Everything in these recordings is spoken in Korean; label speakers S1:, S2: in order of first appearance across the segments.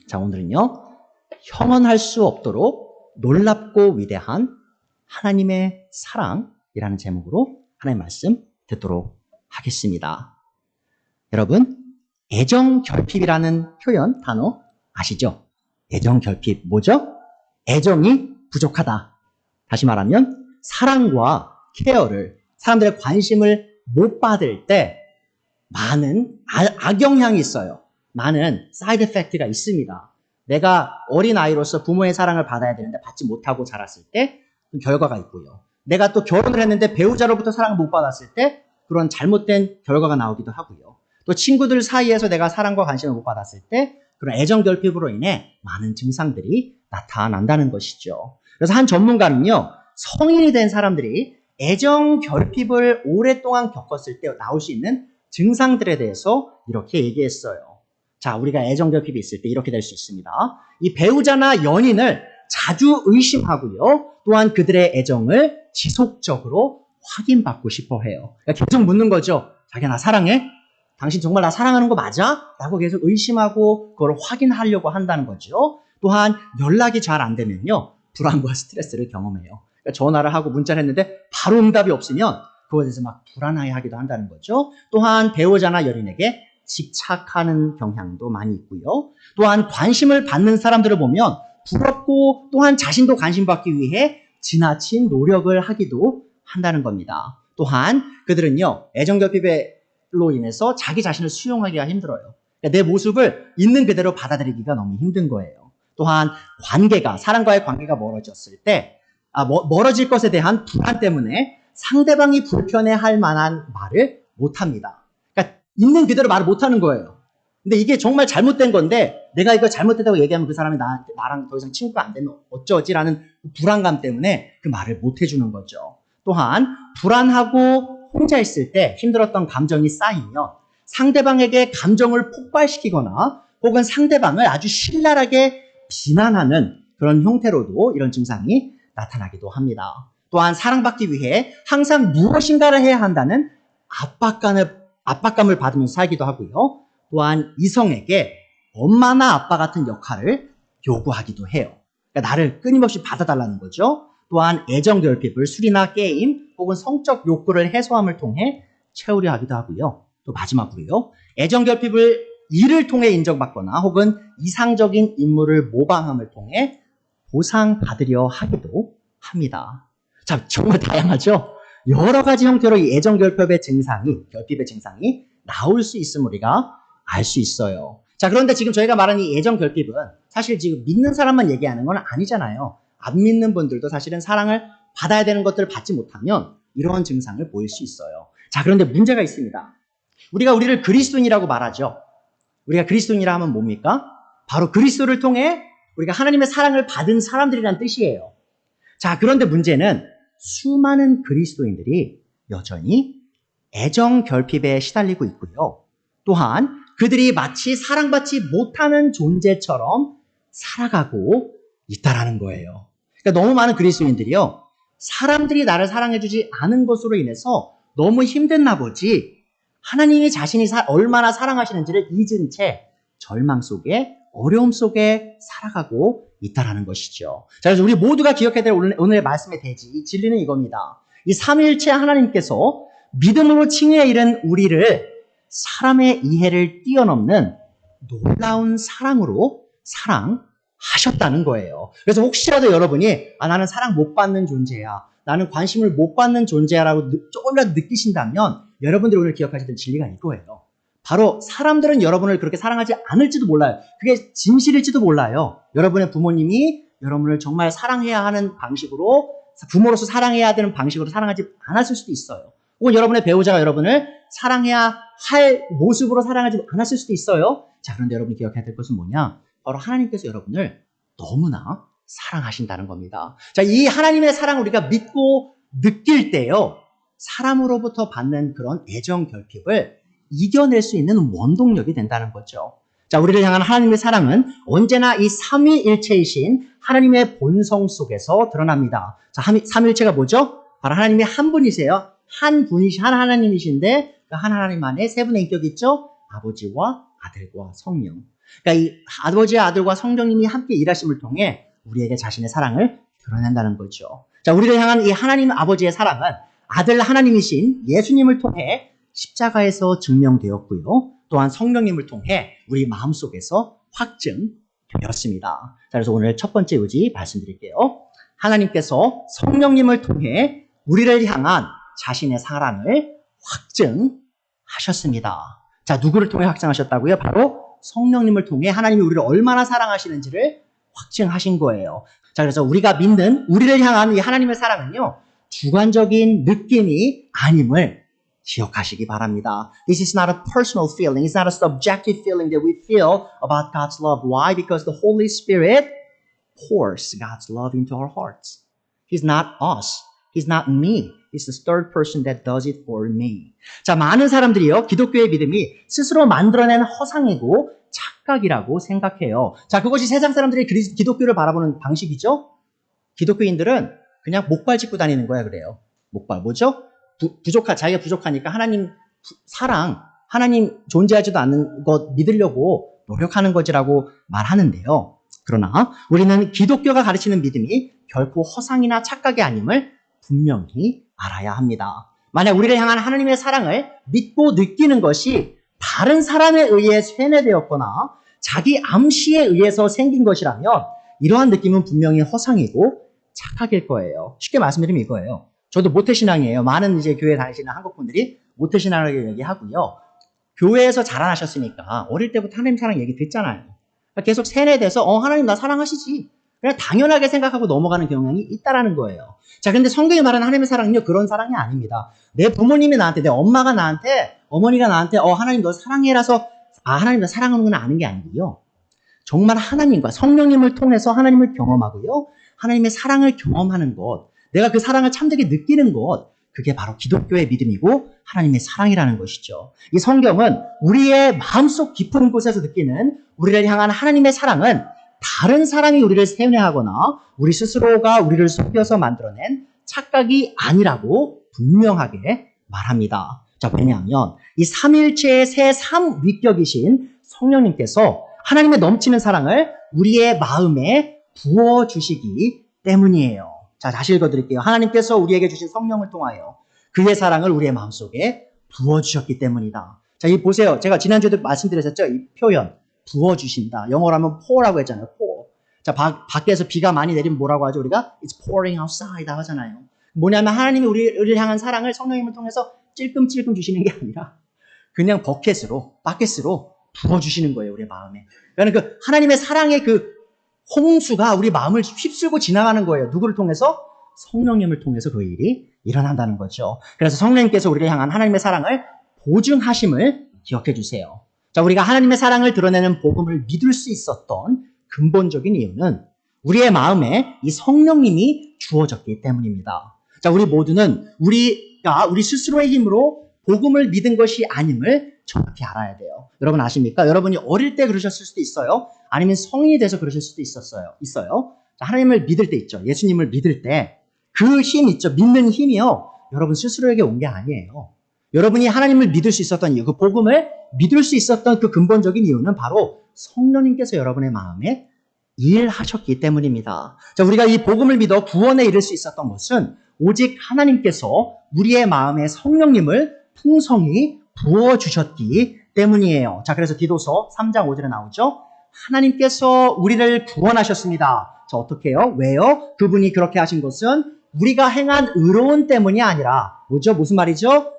S1: 자, 오늘은요, 형언할 수 없도록 놀랍고 위대한 하나님의 사랑이라는 제목으로 하나님의 말씀 듣도록 하겠습니다. 여러분, 애정결핍이라는 표현, 단어 아시죠? 애정결핍, 뭐죠? 애정이 부족하다. 다시 말하면 사랑과 케어를, 사람들의 관심을 못 받을 때 많은 악영향이 있어요. 많은 사이드 이펙트가 있습니다. 내가 어린아이로서 부모의 사랑을 받아야 되는데 받지 못하고 자랐을 때 결과가 있고요. 내가 또 결혼을 했는데 배우자로부터 사랑을 못 받았을 때 그런 잘못된 결과가 나오기도 하고요. 또 친구들 사이에서 내가 사랑과 관심을 못 받았을 때 그런 애정결핍으로 인해 많은 증상들이 나타난다는 것이죠. 그래서 한 전문가는요, 성인이 된 사람들이 애정결핍을 오랫동안 겪었을 때 나올 수 있는 증상들에 대해서 이렇게 얘기했어요. 자, 우리가 애정결핍이 있을 때 이렇게 될 수 있습니다. 이 배우자나 연인을 자주 의심하고요. 또한 그들의 애정을 지속적으로 확인받고 싶어 해요. 그러니까 계속 묻는 거죠. 자기야, 나 사랑해? 당신 정말 나 사랑하는 거 맞아? 라고 계속 의심하고 그걸 확인하려고 한다는 거죠. 또한 연락이 잘 안 되면요, 불안과 스트레스를 경험해요. 그러니까 전화를 하고 문자를 했는데 바로 응답이 없으면 그거에 대해서 막 불안해하기도 한다는 거죠. 또한 배우자나 연인에게 집착하는 경향도 많이 있고요. 또한 관심을 받는 사람들을 보면 부럽고 또한 자신도 관심받기 위해 지나친 노력을 하기도 한다는 겁니다. 또한 그들은요, 애정결핍으로 인해서 자기 자신을 수용하기가 힘들어요. 그러니까 내 모습을 있는 그대로 받아들이기가 너무 힘든 거예요. 또한 사랑과의 관계가 멀어졌을 때, 멀어질 것에 대한 불안 때문에 상대방이 불편해할 만한 말을 못합니다. 그러니까 있는 그대로 말을 못하는 거예요. 근데 이게 정말 잘못된 건데 내가 이거 잘못됐다고 얘기하면 그 사람이 나랑 더 이상 친구가 안 되면 어쩌지라는 불안감 때문에 그 말을 못 해주는 거죠. 또한 불안하고 혼자 있을 때 힘들었던 감정이 쌓이면 상대방에게 감정을 폭발시키거나 혹은 상대방을 아주 신랄하게 비난하는 그런 형태로도 이런 증상이 나타나기도 합니다. 또한 사랑받기 위해 항상 무엇인가를 해야 한다는 압박감을 받으면서 살기도 하고요. 또한 이성에게 엄마나 아빠 같은 역할을 요구하기도 해요. 그러니까 나를 끊임없이 받아달라는 거죠. 또한 애정결핍을 술이나 게임 혹은 성적 욕구를 해소함을 통해 채우려 하기도 하고요. 또 마지막으로요, 애정결핍을 일을 통해 인정받거나 혹은 이상적인 인물을 모방함을 통해 보상받으려 하기도 합니다. 자, 정말 다양하죠? 여러 가지 형태로 이 애정결핍의 증상이 나올 수 있음을 우리가 알 수 있어요. 자, 그런데 지금 저희가 말하는 이 애정결핍은 사실 지금 믿는 사람만 얘기하는 건 아니잖아요. 안 믿는 분들도 사실은 사랑을 받아야 되는 것들을 받지 못하면 이런 증상을 보일 수 있어요. 자, 그런데 문제가 있습니다. 우리를 그리스도인이라고 말하죠. 우리가 그리스도인이라 하면 뭡니까? 바로 그리스도를 통해 우리가 하나님의 사랑을 받은 사람들이란 뜻이에요. 자, 그런데 문제는 수많은 그리스도인들이 여전히 애정결핍에 시달리고 있고요. 또한 그들이 마치 사랑받지 못하는 존재처럼 살아가고 있다라는 거예요. 그러니까 너무 많은 그리스도인들이요, 사람들이 나를 사랑해주지 않은 것으로 인해서 너무 힘든나 보지 하나님이 자신이 얼마나 사랑하시는지를 잊은 채 절망 속에, 어려움 속에 살아가고 있다라는 것이죠. 자, 그래서 우리 모두가 기억해야 될 오늘의 말씀의 대지, 이 진리는 이겁니다. 이 삼위일체 하나님께서 믿음으로 칭의에 이른 우리를 사람의 이해를 뛰어넘는 놀라운 사랑으로 사랑하셨다는 거예요. 그래서 혹시라도 여러분이 나는 사랑 못 받는 존재야, 나는 관심을 못 받는 존재야라고 조금이라도 느끼신다면 여러분들이 오늘 기억하셔야 될 진리가 이거예요. 바로 사람들은 여러분을 그렇게 사랑하지 않을지도 몰라요. 그게 진실일지도 몰라요. 여러분의 부모님이 여러분을 정말 사랑해야 하는 방식으로, 부모로서 사랑해야 되는 방식으로 사랑하지 않았을 수도 있어요. 혹은 여러분의 배우자가 여러분을 사랑해야 할 모습으로 사랑하지 않았을 수도 있어요. 자, 그런데 여러분이 기억해야 될 것은 뭐냐? 바로 하나님께서 여러분을 너무나 사랑하신다는 겁니다. 자, 이 하나님의 사랑을 우리가 믿고 느낄 때요, 사람으로부터 받는 그런 애정결핍을 이겨낼 수 있는 원동력이 된다는 거죠. 자, 우리를 향한 하나님의 사랑은 언제나 이 삼위일체이신 하나님의 본성 속에서 드러납니다. 자, 삼위일체가 뭐죠? 바로 하나님이 한 분이세요. 한 하나님이신데 그 한 하나님 안에 세 분의 인격이 있죠? 아버지와 아들과 성령. 그러니까 이 아버지의 아들과 성령님이 함께 일하심을 통해 우리에게 자신의 사랑을 드러낸다는 거죠. 자, 우리를 향한 이 하나님 아버지의 사랑은 아들 하나님이신 예수님을 통해 십자가에서 증명되었고요. 또한 성령님을 통해 우리 마음속에서 확증되었습니다. 자, 그래서 오늘 첫 번째 의지 말씀드릴게요. 하나님께서 성령님을 통해 우리를 향한 자신의 사랑을 확증하셨습니다. 자, 누구를 통해 확증하셨다고요? 바로 성령님을 통해 하나님이 우리를 얼마나 사랑하시는지를 확증하신 거예요. 자, 그래서 우리가 믿는 우리를 향한 이 하나님의 사랑은요, 주관적인 느낌이 아님을 기억하시기 바랍니다. This is not a personal feeling. It's not a subjective feeling that we feel about God's love. Why? Because the Holy Spirit pours God's love into our hearts. He's not us. He's not me. He's the third person that does it for me. 자, 많은 사람들이요, 기독교의 믿음이 스스로 만들어낸 허상이고 착각이라고 생각해요. 자, 그것이 세상 사람들이 기독교를 바라보는 방식이죠? 기독교인들은 그냥 목발 짚고 다니는 거야, 그래요. 목발, 뭐죠? 자기가 부족하니까 하나님 사랑, 하나님 존재하지도 않는 것 믿으려고 노력하는 거지라고 말하는데요. 그러나 우리는 기독교가 가르치는 믿음이 결코 허상이나 착각이 아님을 분명히 알아야 합니다. 만약 우리를 향한 하나님의 사랑을 믿고 느끼는 것이 다른 사람에 의해 세뇌되었거나 자기 암시에 의해서 생긴 것이라면 이러한 느낌은 분명히 허상이고 착각일 거예요. 쉽게 말씀드리면 이거예요. 저도 모태신앙이에요. 많은 이제 교회 다니시는 한국 분들이 모태신앙을 얘기하고요. 교회에서 자라나셨으니까 어릴 때부터 하나님 사랑 얘기 듣잖아요. 계속 세뇌돼서 하나님 나 사랑하시지. 그냥 당연하게 생각하고 넘어가는 경향이 있다라는 거예요. 자, 근데 성경이 말하는 하나님의 사랑은요, 그런 사랑이 아닙니다. 내 부모님이 나한테, 내 엄마가 나한테, 어머니가 나한테 하나님 너 사랑해라서 하나님 나 사랑하는구나 아는 게 아니고요. 정말 하나님과 성령님을 통해서 하나님을 경험하고요. 하나님의 사랑을 경험하는 것, 내가 그 사랑을 참되게 느끼는 것, 그게 바로 기독교의 믿음이고 하나님의 사랑이라는 것이죠. 이 성경은 우리의 마음속 깊은 곳에서 느끼는 우리를 향한 하나님의 사랑은 다른 사람이 우리를 세뇌하거나 우리 스스로가 우리를 속여서 만들어낸 착각이 아니라고 분명하게 말합니다. 자, 왜냐하면 이 삼일체의 새 삼위격이신 성령님께서 하나님의 넘치는 사랑을 우리의 마음에 부어주시기 때문이에요. 자, 다시 읽어드릴게요. 하나님께서 우리에게 주신 성령을 통하여 그의 사랑을 우리의 마음속에 부어주셨기 때문이다. 자, 이 보세요. 제가 지난주에도 말씀드렸었죠? 이 표현. 부어주신다. 영어로 하면 pour라고 했잖아요. pour. 자, 밖에서 비가 많이 내리면 뭐라고 하죠? 우리가 It's pouring outside 하잖아요. 뭐냐면 하나님이 우리를 향한 사랑을 성령님을 통해서 찔끔찔끔 주시는 게 아니라 그냥 바켓으로 부어주시는 거예요. 우리의 마음에. 그러니까 그 하나님의 사랑의 그 홍수가 우리 마음을 휩쓸고 지나가는 거예요. 누구를 통해서? 성령님을 통해서 그 일이 일어난다는 거죠. 그래서 성령님께서 우리를 향한 하나님의 사랑을 보증하심을 기억해 주세요. 자, 우리가 하나님의 사랑을 드러내는 복음을 믿을 수 있었던 근본적인 이유는 우리의 마음에 이 성령님이 주어졌기 때문입니다. 자, 우리 모두는 우리가 우리 스스로의 힘으로 복음을 믿은 것이 아님을 정확히 알아야 돼요. 여러분 아십니까? 여러분이 어릴 때 그러셨을 수도 있어요. 아니면 성인이 돼서 그러실 수도 있어요. 자, 하나님을 믿을 때 있죠. 예수님을 믿을 때 그 힘 있죠. 믿는 힘이요. 여러분 스스로에게 온 게 아니에요. 여러분이 하나님을 믿을 수 있었던 이유, 그 복음을 믿을 수 있었던 그 근본적인 이유는 바로 성령님께서 여러분의 마음에 일하셨기 때문입니다. 자, 우리가 이 복음을 믿어 구원에 이를 수 있었던 것은 오직 하나님께서 우리의 마음에 성령님을 풍성히 부어주셨기 때문이에요. 자, 그래서 디도서 3장 5절에 나오죠. 하나님께서 우리를 구원하셨습니다. 자, 어떻게 해요? 왜요? 그분이 그렇게 하신 것은 우리가 행한 의로운 때문이 아니라 뭐죠? 무슨 말이죠?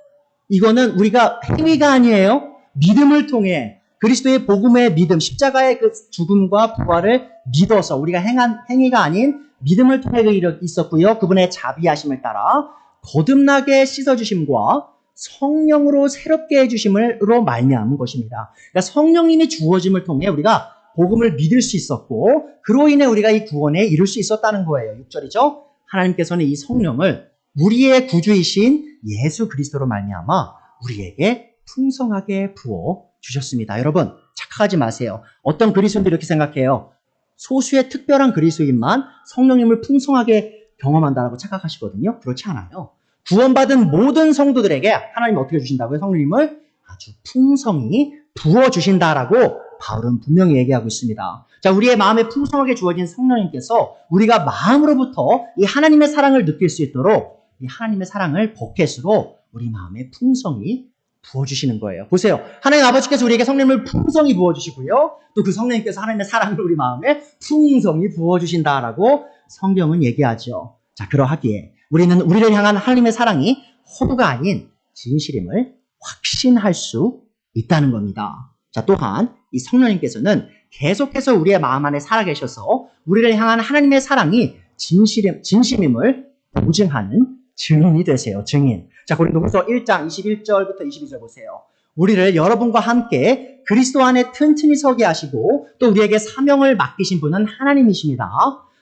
S1: 이거는 우리가 행위가 아니에요. 믿음을 통해 그리스도의 복음의 믿음, 십자가의 그 죽음과 부활을 믿어서 우리가 행한 행위가 아닌 믿음을 통해 있었고요. 그분의 자비하심을 따라 거듭나게 씻어주심과 성령으로 새롭게 해주심으로 말미암은 것입니다. 그러니까 성령님이 주어짐을 통해 우리가 복음을 믿을 수 있었고 그로 인해 우리가 이 구원에 이룰 수 있었다는 거예요. 6절이죠. 하나님께서는 이 성령을 우리의 구주이신 예수 그리스도로 말미암아 우리에게 풍성하게 부어 주셨습니다. 여러분 착각하지 마세요. 어떤 그리스도인들이 이렇게 생각해요. 소수의 특별한 그리스도인만 성령님을 풍성하게 경험한다라고 착각하시거든요. 그렇지 않아요. 구원받은 모든 성도들에게 하나님 어떻게 주신다고요? 성령님을 아주 풍성히 부어주신다라고 바울은 분명히 얘기하고 있습니다. 자, 우리의 마음에 풍성하게 주어진 성령님께서 우리가 마음으로부터 이 하나님의 사랑을 느낄 수 있도록 이 하나님의 사랑을 버켓으로 우리 마음에 풍성히 부어주시는 거예요. 보세요. 하나님 아버지께서 우리에게 성령님을 풍성히 부어주시고요. 또 그 성령님께서 하나님의 사랑을 우리 마음에 풍성히 부어주신다라고 성경은 얘기하죠. 자, 그러하기에 우리는 우리를 향한 하나님의 사랑이 허구가 아닌 진실임을 확신할 수 있다는 겁니다. 자, 또한 이 성령님께서는 계속해서 우리의 마음 안에 살아계셔서 우리를 향한 하나님의 사랑이 진심임을 보증하는 증인이 되세요. 증인. 자, 고린도후서 1장 21절부터 22절 보세요. 우리를 여러분과 함께 그리스도 안에 튼튼히 서게 하시고 또 우리에게 사명을 맡기신 분은 하나님이십니다.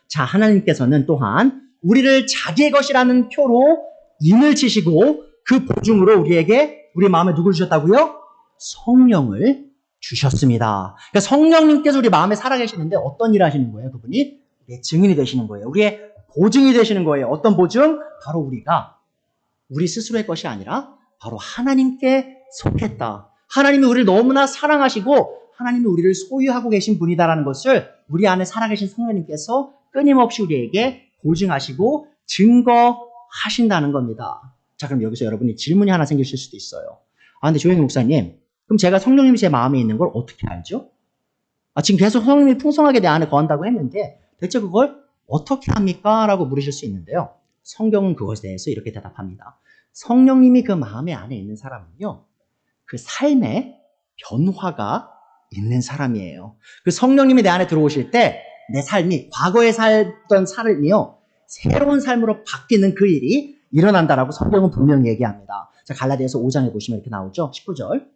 S1: 자, 하나님께서는 또한 우리를 자기의 것이라는 표로 인을 치시고 그 보증으로 우리 마음에 누굴 주셨다고요? 성령을 주셨습니다. 그러니까 성령님께서 우리 마음에 살아계시는데 어떤 일을 하시는 거예요? 그분이 우리의 증인이 되시는 거예요. 우리의 보증이 되시는 거예요. 어떤 보증? 바로 우리가 우리 스스로의 것이 아니라 바로 하나님께 속했다. 하나님이 우리를 너무나 사랑하시고 하나님이 우리를 소유하고 계신 분이다라는 것을 우리 안에 살아계신 성령님께서 끊임없이 우리에게 보증하시고 증거하신다는 겁니다. 자, 그럼 여기서 여러분이 질문이 하나 생기실 수도 있어요. 아, 근데 조영희 목사님, 그럼 제가 성령님이 제 마음에 있는 걸 어떻게 알죠? 지금 계속 성령님이 풍성하게 내 안에 거한다고 했는데 대체 그걸 어떻게 합니까? 라고 물으실 수 있는데요. 성경은 그것에 대해서 이렇게 대답합니다. 성령님이 그 마음의 안에 있는 사람은요, 그 삶의 변화가 있는 사람이에요. 그 성령님이 내 안에 들어오실 때 내 삶이 과거에 살던 삶이요, 새로운 삶으로 바뀌는 그 일이 일어난다라고 성경은 분명히 얘기합니다. 자, 갈라디아서 5장에 보시면 이렇게 나오죠. 19절.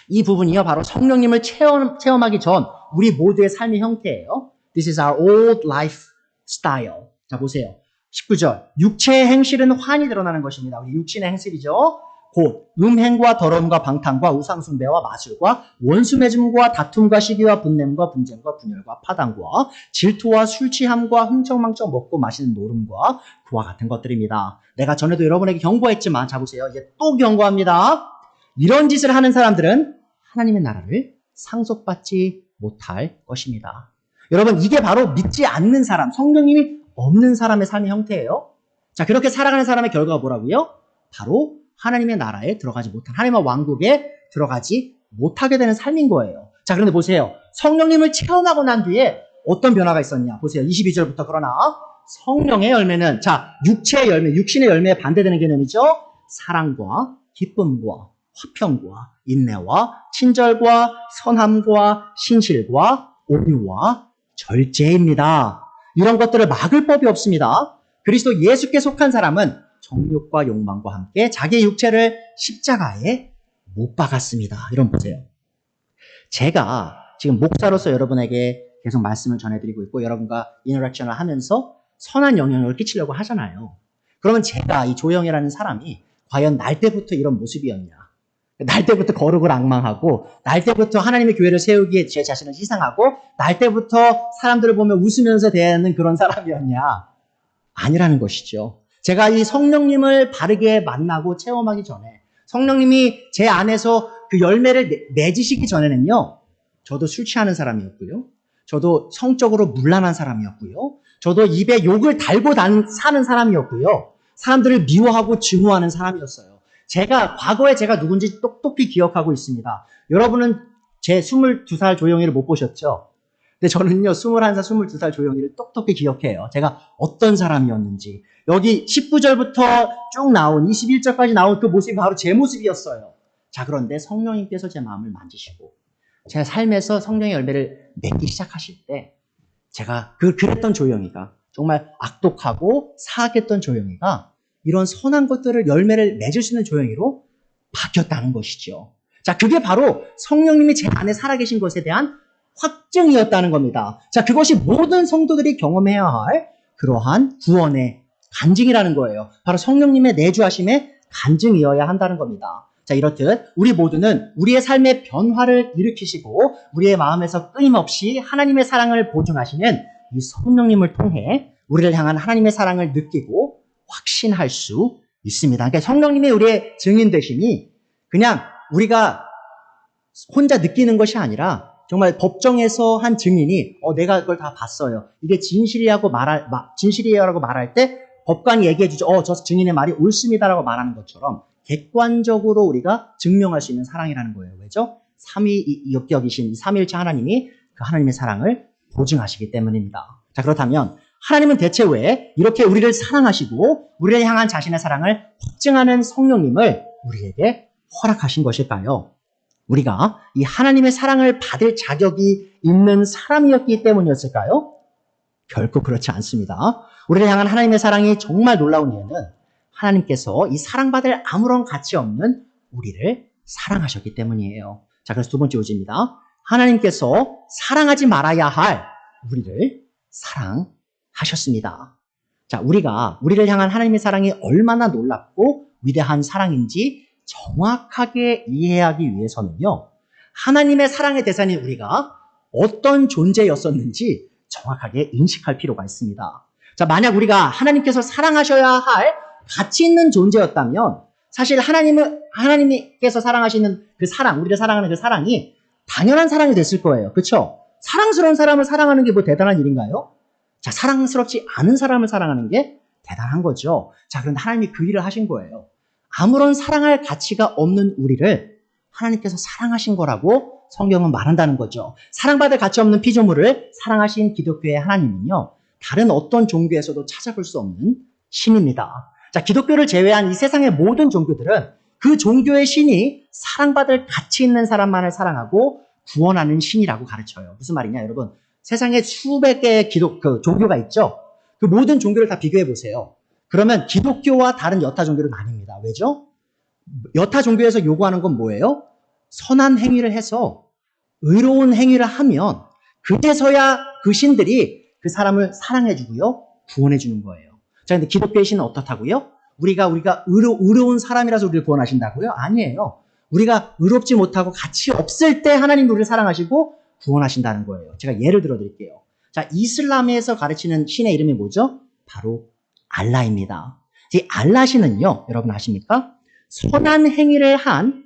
S1: 이 부분이요, 바로 성령님을 체험하기 전 우리 모두의 삶의 형태예요. This is our old life style. 자, 보세요. 19절. 육체의 행실은 환히 드러나는 것입니다. 우리 육신의 행실이죠. 곧 음행과 더러움과 방탕과 우상숭배와 마술과 원수맺음과 다툼과 시기와 분냄과 분쟁과 분열과 파당과 질투와 술취함과 흥청망청 먹고 마시는 노름과 그와 같은 것들입니다. 내가 전에도 여러분에게 경고했지만 자 보세요. 이제 또 경고합니다. 이런 짓을 하는 사람들은 하나님의 나라를 상속받지 못할 것입니다. 여러분, 이게 바로 믿지 않는 사람, 성령님이 없는 사람의 삶의 형태예요. 자, 그렇게 살아가는 사람의 결과가 뭐라고요? 바로 하나님의 나라에 들어가지 못한, 하나님의 왕국에 들어가지 못하게 되는 삶인 거예요. 자, 그런데 보세요. 성령님을 체험하고 난 뒤에 어떤 변화가 있었냐? 보세요. 22절부터 그러나 성령의 열매는, 자, 육체의 열매, 육신의 열매에 반대되는 개념이죠. 사랑과 기쁨과 화평과 인내와 친절과 선함과 신실과 온유와 절제입니다. 이런 것들을 막을 법이 없습니다. 그리스도 예수께 속한 사람은 정욕과 욕망과 함께 자기의 육체를 십자가에 못 박았습니다. 이런 보세요. 제가 지금 목사로서 여러분에게 계속 말씀을 전해드리고 있고 여러분과 인터랙션을 하면서 선한 영향력을 끼치려고 하잖아요. 그러면 제가 이 조영이라는 사람이 과연 날 때부터 이런 모습이었냐? 날 때부터 거룩을 앙망하고 날 때부터 하나님의 교회를 세우기에 제 자신을 희생하고 날 때부터 사람들을 보면 웃으면서 대하는 그런 사람이었냐? 아니라는 것이죠. 제가 이 성령님을 바르게 만나고 체험하기 전에 성령님이 제 안에서 그 열매를 맺으시기 전에는요. 저도 술 취하는 사람이었고요. 저도 성적으로 문란한 사람이었고요. 저도 입에 욕을 달고 사는 사람이었고요. 사람들을 미워하고 증오하는 사람이었어요. 과거에 제가 누군지 똑똑히 기억하고 있습니다. 여러분은 제 22살 조영이를 못 보셨죠? 근데 저는요, 21살, 22살 조영이를 똑똑히 기억해요. 제가 어떤 사람이었는지. 여기 19절부터 쭉 나온 21절까지 나온 그 모습이 바로 제 모습이었어요. 자, 그런데 성령님께서 제 마음을 만지시고 제 삶에서 성령의 열매를 맺기 시작하실 때 제가 그랬던 조영이가 정말 악독하고 사악했던 조영이가 이런 선한 것들을 열매를 맺을 수 있는 조영이로 바뀌었다는 것이죠. 자, 그게 바로 성령님이 제 안에 살아계신 것에 대한 확증이었다는 겁니다. 자, 그것이 모든 성도들이 경험해야 할 그러한 구원의 간증이라는 거예요. 바로 성령님의 내주하심의 간증이어야 한다는 겁니다. 자, 이렇듯 우리 모두는 우리의 삶의 변화를 일으키시고 우리의 마음에서 끊임없이 하나님의 사랑을 보증하시는 이 성령님을 통해 우리를 향한 하나님의 사랑을 느끼고 확신할 수 있습니다. 그러니까 성령님이 우리의 증인 되심이 그냥 우리가 혼자 느끼는 것이 아니라 정말 법정에서 한 증인이 내가 그걸 다 봤어요. 이게 진실이라고 말할 때 법관이 얘기해 주죠. 저 증인의 말이 옳습니다라고 말하는 것처럼 객관적으로 우리가 증명할 수 있는 사랑이라는 거예요. 왜죠? 삼위역격이신 삼위일체 하나님이 그 하나님의 사랑을 보증하시기 때문입니다. 자, 그렇다면 하나님은 대체 왜 이렇게 우리를 사랑하시고 우리를 향한 자신의 사랑을 확증하는 성령님을 우리에게 허락하신 것일까요? 우리가 이 하나님의 사랑을 받을 자격이 있는 사람이었기 때문이었을까요? 결코 그렇지 않습니다. 우리를 향한 하나님의 사랑이 정말 놀라운 이유는 하나님께서 이 사랑받을 아무런 가치 없는 우리를 사랑하셨기 때문이에요. 자, 그래서 두 번째 요지입니다. 하나님께서 사랑하지 말아야 할 우리를 사랑하셨습니다. 자, 우리가 우리를 향한 하나님의 사랑이 얼마나 놀랍고 위대한 사랑인지 정확하게 이해하기 위해서는요, 하나님의 사랑의 대상인 우리가 어떤 존재였었는지 정확하게 인식할 필요가 있습니다. 자, 만약 우리가 하나님께서 사랑하셔야 할 가치 있는 존재였다면 사실 하나님께서 사랑하시는 그 사랑, 우리를 사랑하는 그 사랑이 당연한 사랑이 됐을 거예요. 그렇죠? 사랑스러운 사람을 사랑하는 게 뭐 대단한 일인가요? 자, 사랑스럽지 않은 사람을 사랑하는 게 대단한 거죠. 자, 그런데 하나님이 그 일을 하신 거예요. 아무런 사랑할 가치가 없는 우리를 하나님께서 사랑하신 거라고 성경은 말한다는 거죠. 사랑받을 가치 없는 피조물을 사랑하신 기독교의 하나님은요, 다른 어떤 종교에서도 찾아볼 수 없는 신입니다. 자, 기독교를 제외한 이 세상의 모든 종교들은 그 종교의 신이 사랑받을 가치 있는 사람만을 사랑하고 구원하는 신이라고 가르쳐요. 무슨 말이냐, 여러분? 세상에 수백 개의 종교가 있죠? 그 모든 종교를 다 비교해 보세요. 그러면 기독교와 다른 여타 종교를 나뉩니다. 왜죠? 여타 종교에서 요구하는 건 뭐예요? 선한 행위를 해서 의로운 행위를 하면 그제서야 그 신들이 그 사람을 사랑해 주고요, 구원해 주는 거예요. 자, 근데 기독교의 신은 어떻다고요? 우리가 의로운 사람이라서 우리를 구원하신다고요? 아니에요. 우리가 의롭지 못하고 가치 없을 때 하나님 우리를 사랑하시고 구원하신다는 거예요. 제가 예를 들어 드릴게요. 자, 이슬람에서 가르치는 신의 이름이 뭐죠? 바로 알라입니다. 이 알라 신은요, 여러분 아십니까? 선한 행위를 한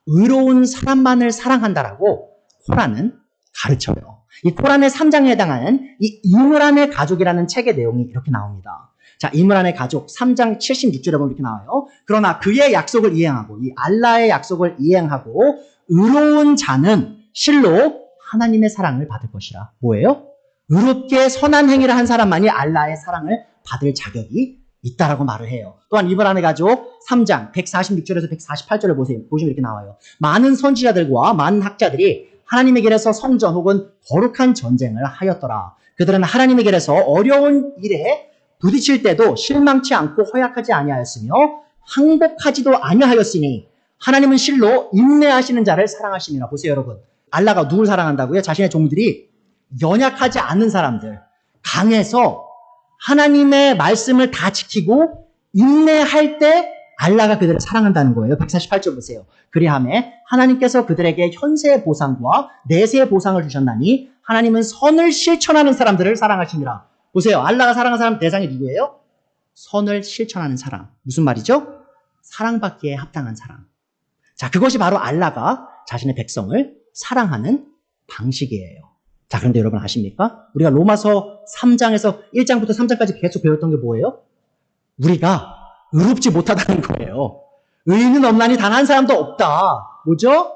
S1: 의로운 사람만을 사랑한다라고 코란은 가르쳐요. 이 코란의 3장에 해당하는 이 이므란의 가족이라는 책의 내용이 이렇게 나옵니다. 자, 이므란의 가족 3장 76절에 보면 이렇게 나와요. 그러나 그의 약속을 이행하고, 이 알라의 약속을 이행하고 의로운 자는 실로 하나님의 사랑을 받을 것이라. 뭐예요? 의롭게 선한 행위를 한 사람만이 알라의 사랑을 받을 자격이 있다라고 말을 해요. 또한 이므란의 가족 3장 146절에서 148절을 보시면 이렇게 나와요. 많은 선지자들과 많은 학자들이 하나님의 길에서 성전 혹은 거룩한 전쟁을 하였더라. 그들은 하나님의 길에서 어려운 일에 부딪힐 때도 실망치 않고 허약하지 아니하였으며 항복하지도 아니하였으니 하나님은 실로 인내하시는 자를 사랑하심이라. 보세요, 여러분. 알라가 누굴 사랑한다고요? 자신의 종들이 연약하지 않은 사람들, 강해서 하나님의 말씀을 다 지키고 인내할 때 알라가 그들을 사랑한다는 거예요. 148절 보세요. 그리하매 하나님께서 그들에게 현세의 보상과 내세의 보상을 주셨나니 하나님은 선을 실천하는 사람들을 사랑하십니다. 보세요. 알라가 사랑하는 사람 대상이 누구예요? 선을 실천하는 사람. 무슨 말이죠? 사랑받기에 합당한 사람. 자, 그것이 바로 알라가 자신의 백성을 사랑하는 방식이에요. 자, 그런데 여러분 아십니까? 우리가 로마서 3장에서 1장부터 3장까지 계속 배웠던 게 뭐예요? 우리가 의롭지 못하다는 거예요. 의인은 없나니 단 한 사람도 없다. 뭐죠?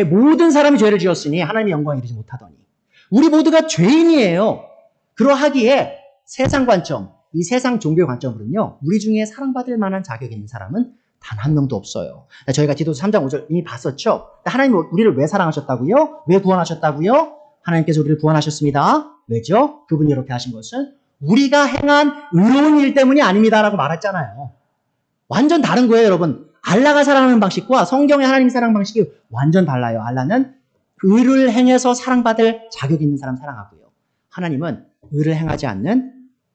S1: 모든 사람이 죄를 지었으니 하나님의 영광에 이르지 못하더니. 우리 모두가 죄인이에요. 그러하기에 세상 관점, 이 세상 종교 관점으로는요, 우리 중에 사랑받을 만한 자격이 있는 사람은 단 한 명도 없어요. 저희가 디도서 3장 5절 이미 봤었죠? 하나님 우리를 왜 사랑하셨다고요? 왜 구원하셨다고요? 하나님께서 우리를 구원하셨습니다. 왜죠? 그분이 이렇게 하신 것은 우리가 행한 의로운 일 때문이 아닙니다라고 말했잖아요. 완전 다른 거예요, 여러분. 알라가 사랑하는 방식과 성경의 하나님 사랑 방식이 완전 달라요. 알라는 의를 행해서 사랑받을 자격 있는 사람 사랑하고요. 하나님은 의를 행하지 않는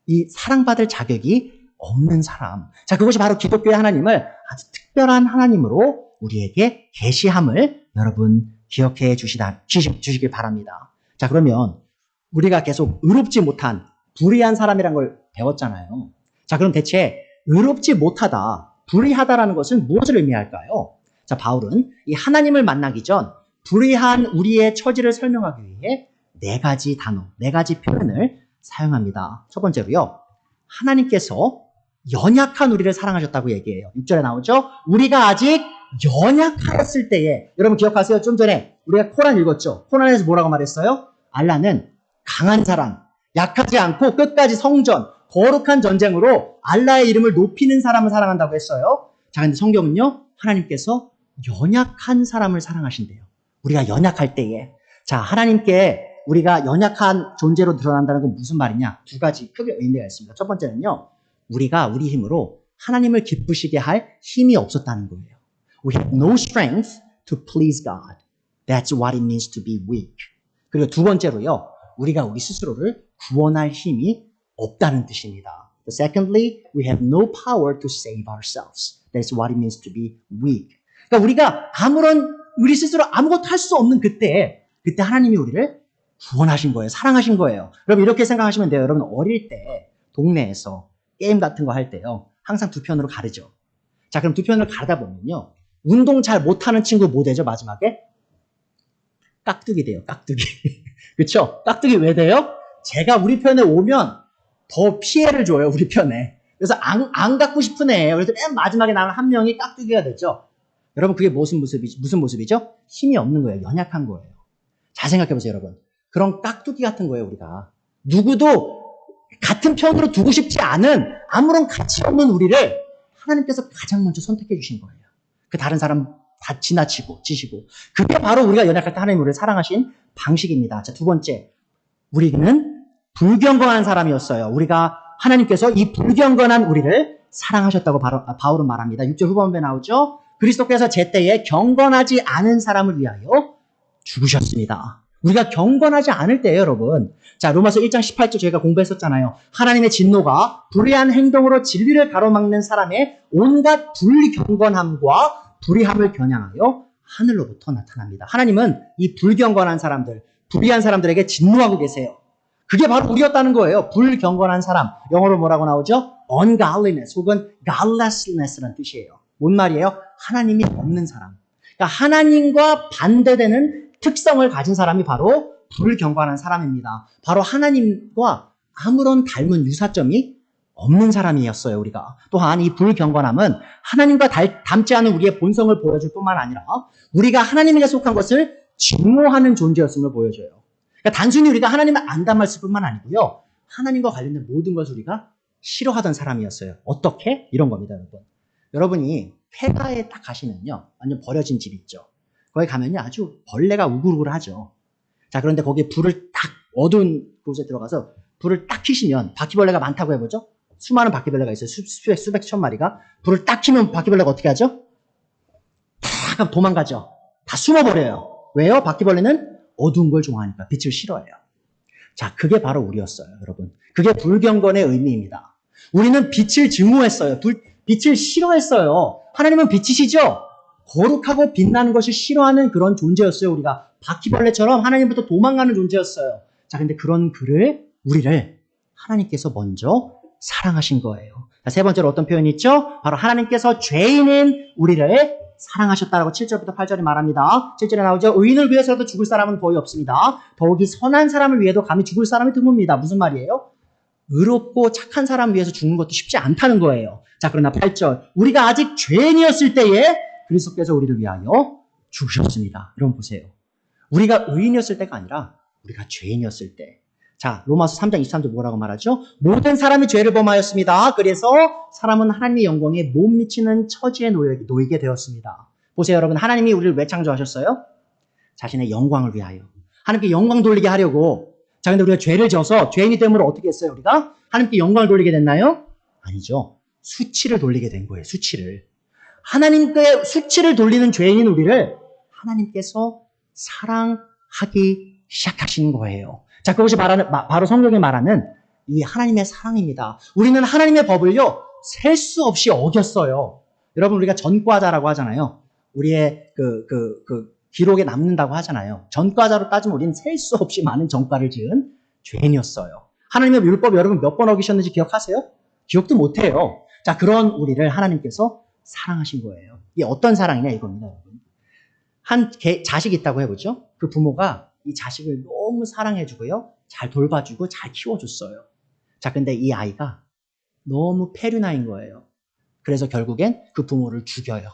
S1: 이 사랑받을 자격이 없는 사람. 자, 그것이 바로 기독교의 하나님을 아주 특별한 하나님으로 우리에게 계시함을 여러분 기억해 주시길 바랍니다. 자, 그러면 우리가 계속 의롭지 못한 불의한 사람이란 걸 배웠잖아요. 자, 그럼 대체 의롭지 못하다, 불의하다라는 것은 무엇을 의미할까요? 자, 바울은 이 하나님을 만나기 전 불의한 우리의 처지를 설명하기 위해 네 가지 단어, 네 가지 표현을 사용합니다. 첫 번째로요. 하나님께서 연약한 우리를 사랑하셨다고 얘기해요. 6절에 나오죠? 우리가 아직 연약하였을 때에, 여러분 기억하세요? 좀 전에 우리가 코란 읽었죠? 코란에서 뭐라고 말했어요? 알라는 강한 사람, 약하지 않고 끝까지 성전, 거룩한 전쟁으로 알라의 이름을 높이는 사람을 사랑한다고 했어요. 자, 근데 성경은요, 하나님께서 연약한 사람을 사랑하신대요. 우리가 연약할 때에. 자, 하나님께 우리가 연약한 존재로 드러난다는 건 무슨 말이냐? 두 가지 크게 의미가 있습니다. 첫 번째는요, 우리가 우리 힘으로 하나님을 기쁘시게 할 힘이 없었다는 거예요. We have no strength to please God. That's what it means to be weak. 그리고 두 번째로요, 우리가 우리 스스로를 구원할 힘이 없다는 뜻입니다. Secondly, we have no power to save ourselves. That's what it means to be weak. 그러니까 우리가 우리 스스로 아무것도 할 수 없는 그때 하나님이 우리를 구원하신 거예요. 사랑하신 거예요. 여러분 이렇게 생각하시면 돼요. 여러분 어릴 때 동네에서 게임 같은 거 할 때요. 항상 두 편으로 가르죠. 자, 그럼 두 편을 가르다 보면요. 운동 잘 못하는 친구 뭐 되죠? 마지막에? 깍두기 돼요. 깍두기. 그쵸? 깍두기 왜 돼요? 제가 우리 편에 오면 더 피해를 줘요. 우리 편에. 그래서 안 갖고 싶은 애예요. 그래서 맨 마지막에 나는 한 명이 깍두기가 되죠. 여러분 그게 무슨 모습이죠? 힘이 없는 거예요. 연약한 거예요. 잘 생각해보세요, 여러분. 그런 깍두기 같은 거예요, 우리가. 누구도 같은 편으로 두고 싶지 않은 아무런 가치 없는 우리를 하나님께서 가장 먼저 선택해 주신 거예요. 그 다른 사람 다 지시고. 그게 바로 우리가 연약할 때 하나님 우리를 사랑하신 방식입니다. 자, 두 번째. 우리는 불경건한 사람이었어요. 우리가 하나님께서 이 불경건한 우리를 사랑하셨다고 바울은 말합니다. 6절 후반부에 나오죠. 그리스도께서 제때에 경건하지 않은 사람을 위하여 죽으셨습니다. 우리가 경건하지 않을 때예요, 여러분. 자, 로마서 1장 18절 저희가 공부했었잖아요. 하나님의 진노가 불의한 행동으로 진리를 가로막는 사람의 온갖 불경건함과 불의함을 겨냥하여 하늘로부터 나타납니다. 하나님은 이 불경건한 사람들, 불의한 사람들에게 진노하고 계세요. 그게 바로 우리였다는 거예요. 불경건한 사람. 영어로 뭐라고 나오죠? ungodliness 혹은 godlessness라는 뜻이에요. 뭔 말이에요? 하나님이 없는 사람. 그러니까 하나님과 반대되는 특성을 가진 사람이 바로 불경건한 사람입니다. 바로 하나님과 아무런 닮은 유사점이 없는 사람이었어요, 우리가. 또한 이 불경건함은 하나님과 닮지 않은 우리의 본성을 보여줄 뿐만 아니라 우리가 하나님에게 속한 것을 증오하는 존재였음을 보여줘요. 그러니까 단순히 우리가 하나님을 안 닮았을 뿐만 아니고요. 하나님과 관련된 모든 것을 우리가 싫어하던 사람이었어요. 어떻게? 이런 겁니다, 여러분. 여러분이 폐가에 딱 가시면요. 완전 버려진 집 있죠. 거기 가면요. 아주 벌레가 우글우글하죠. 자, 그런데 거기에 불을 딱 어두운 곳에 들어가서 불을 딱 켜시면 바퀴벌레가 많다고 해보죠. 수많은 바퀴벌레가 있어요. 수백 천 마리가. 불을 딱 켜면 바퀴벌레가 어떻게 하죠? 다 도망가죠. 다 숨어버려요. 왜요? 바퀴벌레는 어두운 걸 좋아하니까 빛을 싫어해요. 자, 그게 바로 우리였어요, 여러분. 그게 불경건의 의미입니다. 우리는 빛을 증오했어요. 빛을 싫어했어요. 하나님은 빛이시죠? 거룩하고 빛나는 것을 싫어하는 그런 존재였어요. 우리가 바퀴벌레처럼 하나님부터 도망가는 존재였어요. 자, 근데 그런 우리를 하나님께서 먼저 사랑하신 거예요. 자, 세 번째로 어떤 표현이 있죠? 바로 하나님께서 죄인인 우리를 사랑하셨다라고 7절부터 8절에 말합니다. 7절에 나오죠. 의인을 위해서도 죽을 사람은 거의 없습니다. 더욱이 선한 사람을 위해도 감히 죽을 사람이 드뭅니다. 무슨 말이에요? 의롭고 착한 사람 위해서 죽는 것도 쉽지 않다는 거예요. 자, 그러나 8절. 우리가 아직 죄인이었을 때에 그리스도께서 우리를 위하여 죽으셨습니다. 여러분 보세요. 우리가 의인이었을 때가 아니라 우리가 죄인이었을 때. 자, 로마서 3장 23절 뭐라고 말하죠? 모든 사람이 죄를 범하였습니다. 그래서 사람은 하나님의 영광에 못 미치는 처지에 놓이게 되었습니다. 보세요, 여러분. 하나님이 우리를 왜 창조하셨어요? 자신의 영광을 위하여. 하나님께 영광 돌리게 하려고. 자, 근데 우리가 죄를 져서 죄인이 됨으로 어떻게 했어요, 우리가? 하나님께 영광을 돌리게 됐나요? 아니죠. 수치를 돌리게 된 거예요, 수치를. 하나님께 수치를 돌리는 죄인인 우리를 하나님께서 사랑하기 시작하신 거예요. 자, 그것이 바로 성경이 말하는 이 하나님의 사랑입니다. 우리는 하나님의 법을요, 셀 수 없이 어겼어요. 여러분, 우리가 전과자라고 하잖아요. 우리의 기록에 남는다고 하잖아요. 전과자로 따지면 우리는 셀 수 없이 많은 전과를 지은 죄인이었어요. 하나님의 율법 여러분 몇 번 어기셨는지 기억하세요? 기억도 못해요. 자, 그런 우리를 하나님께서 사랑하신 거예요. 이게 어떤 사랑이냐 이겁니다, 여러분. 자식이 있다고 해보죠. 그 부모가 이 자식을 너무 사랑해주고요. 잘 돌봐주고 잘 키워줬어요. 자, 근데 이 아이가 너무 폐륜아인 거예요. 그래서 결국엔 그 부모를 죽여요.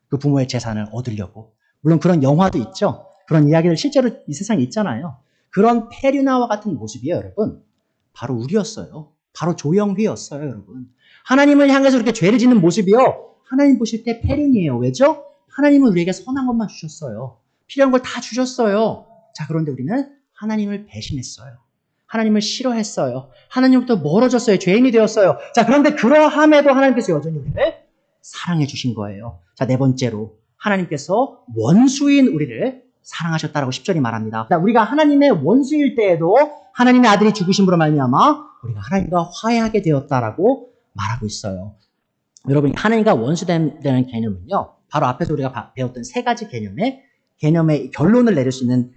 S1: 그 부모의 재산을 얻으려고. 물론 그런 영화도 있죠. 그런 이야기들 실제로 이 세상에 있잖아요. 그런 폐륜아와 같은 모습이에요, 여러분. 바로 우리였어요. 바로 조영휘였어요, 여러분. 하나님을 향해서 이렇게 죄를 짓는 모습이요. 하나님 보실 때 폐륜이에요. 왜죠? 하나님은 우리에게 선한 것만 주셨어요. 필요한 걸 다 주셨어요. 자, 그런데 우리는 하나님을 배신했어요. 하나님을 싫어했어요. 하나님부터 멀어졌어요. 죄인이 되었어요. 자, 그런데 그러함에도 하나님께서 여전히 우리를 사랑해 주신 거예요. 자, 네 번째로 하나님께서 원수인 우리를 사랑하셨다라고 10절이 말합니다. 자, 우리가 하나님의 원수일 때에도 하나님의 아들이 죽으심으로 말미암아 우리가 하나님과 화해하게 되었다라고 말하고 있어요. 여러분, 하나님과 원수되는 개념은요, 바로 앞에서 우리가 배웠던 세 가지 개념의 결론을 내릴 수 있는